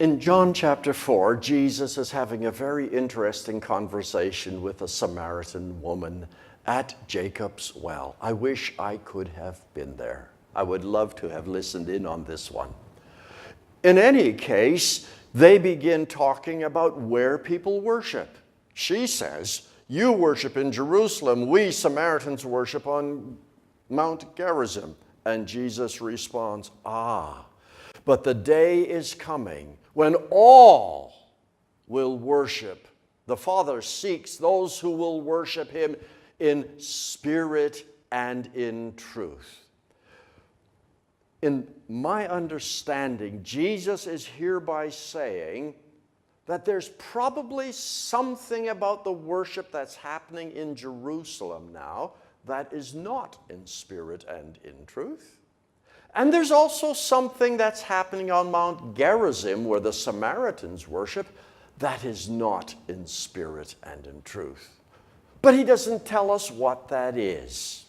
In John chapter 4, Jesus is having a very interesting conversation with a Samaritan woman at Jacob's well. I wish I could have been there. I would love to have listened in on this one. In any case, they begin talking about where people worship. She says, "You worship in Jerusalem. We Samaritans worship on Mount Gerizim." And Jesus responds, but the day is coming when all will worship. The Father seeks those who will worship him in spirit and in truth. In my understanding, Jesus is hereby saying that there's probably something about the worship that's happening in Jerusalem now that is not in spirit and in truth. And there's also something that's happening on Mount Gerizim, where the Samaritans worship, that is not in spirit and in truth. But he doesn't tell us what that is.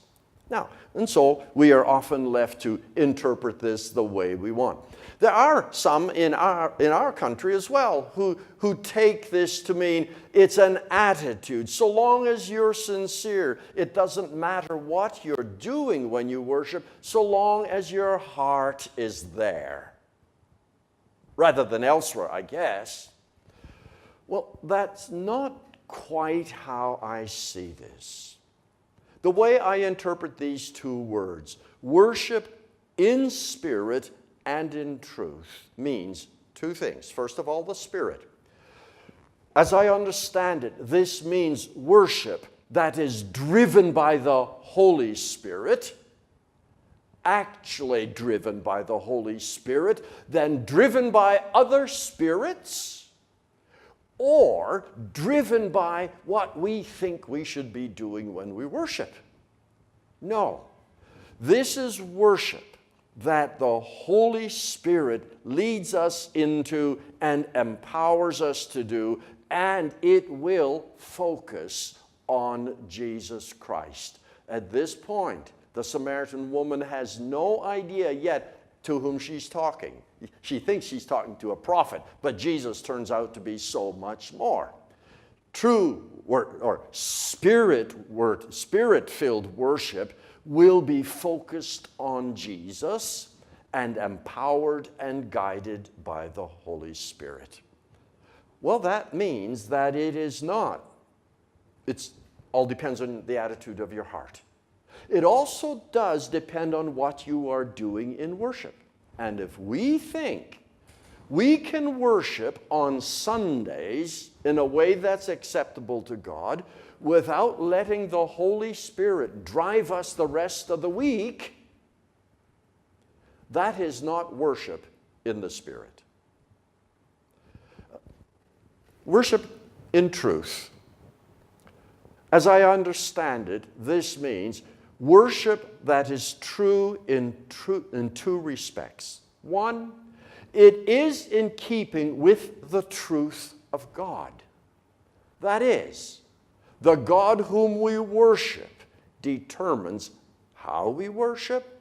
Now, and so we are often left to interpret this the way we want. There are some in our country as well who take this to mean it's an attitude. So long as you're sincere, it doesn't matter what you're doing when you worship, so long as your heart is there. Rather than elsewhere, I guess. Well, that's not quite how I see this. The way I interpret these two words, worship in spirit and in truth, means two things. First of all, the Spirit. As I understand it, this means worship that is driven by the Holy Spirit, actually driven by the Holy Spirit, then driven by other spirits, or driven by what we think we should be doing when we worship. No, this is worship that the Holy Spirit leads us into and empowers us to do, and it will focus on Jesus Christ. At this point, the Samaritan woman has no idea yet to whom she's talking. She thinks she's talking to a prophet, but Jesus turns out to be so much more. True or spirit-filled worship will be focused on Jesus and empowered and guided by the Holy Spirit. Well, that means that it all depends on the attitude of your heart. It also does depend on what you are doing in worship. And if we think we can worship on Sundays in a way that's acceptable to God without letting the Holy Spirit drive us the rest of the week, that is not worship in the Spirit. Worship in truth. As I understand it, this means worship that is true in two respects. One, it is in keeping with the truth of God. That is, the God whom we worship determines how we worship,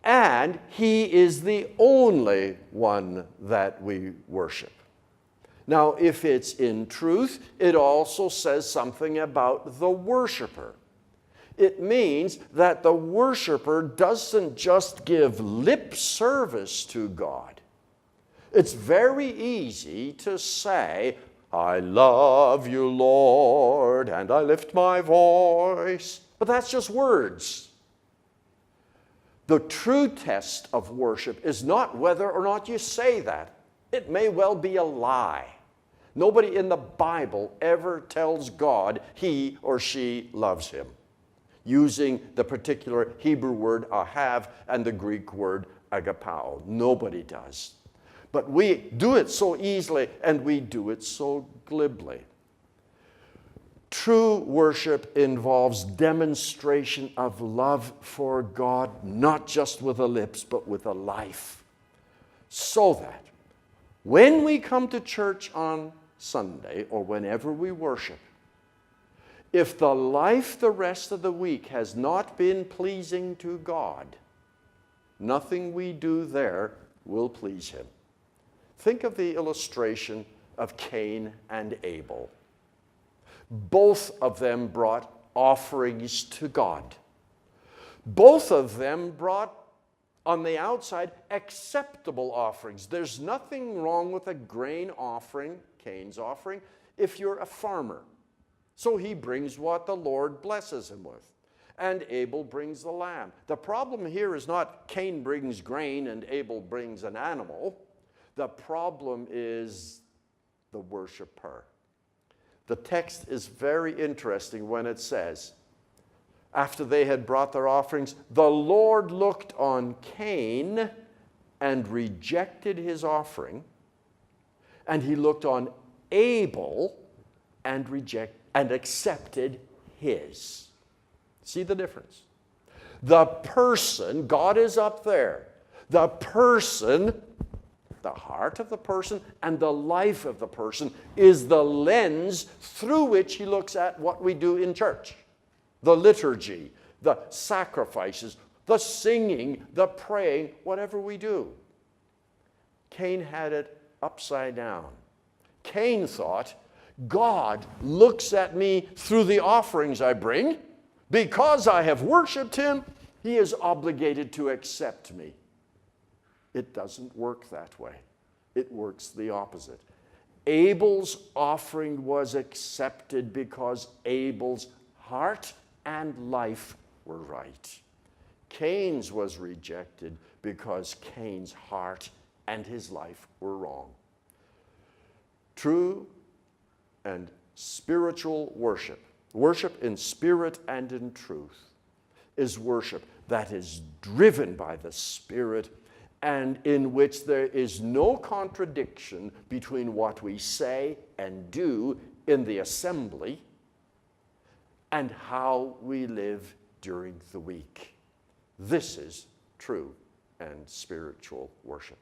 and he is the only one that we worship. Now, if it's in truth, it also says something about the worshiper. It means that the worshiper doesn't just give lip service to God. It's very easy to say, "I love you, Lord, and I lift my voice." But that's just words. The true test of worship is not whether or not you say that. It may well be a lie. Nobody in the Bible ever tells God he or she loves him, using the particular Hebrew word ahav and the Greek word agapao. Nobody does. But we do it so easily, and we do it so glibly. True worship involves demonstration of love for God, not just with the lips, but with a life. So that when we come to church on Sunday, or whenever we worship, if the life the rest of the week has not been pleasing to God, nothing we do there will please him. Think of the illustration of Cain and Abel. Both of them brought offerings to God. Both of them brought, on the outside, acceptable offerings. There's nothing wrong with a grain offering, Cain's offering, if you're a farmer. So he brings what the Lord blesses him with. And Abel brings the lamb. The problem here is not Cain brings grain and Abel brings an animal. The problem is the worshiper. The text is very interesting when it says, after they had brought their offerings, the Lord looked on Cain and rejected his offering, and he looked on Abel and accepted his. See the difference? The person, God is up there. The person, the heart of the person and the life of the person is the lens through which he looks at what we do in church. The liturgy, the sacrifices, the singing, the praying, whatever we do. Cain had it upside down. Cain thought, God looks at me through the offerings I bring. Because I have worshiped him, he is obligated to accept me. It doesn't work that way. It works the opposite. Abel's offering was accepted because Abel's heart and life were right. Cain's was rejected because Cain's heart and his life were wrong. True and spiritual worship, worship in spirit and in truth, is worship that is driven by the Spirit and in which there is no contradiction between what we say and do in the assembly and how we live during the week. This is true and spiritual worship.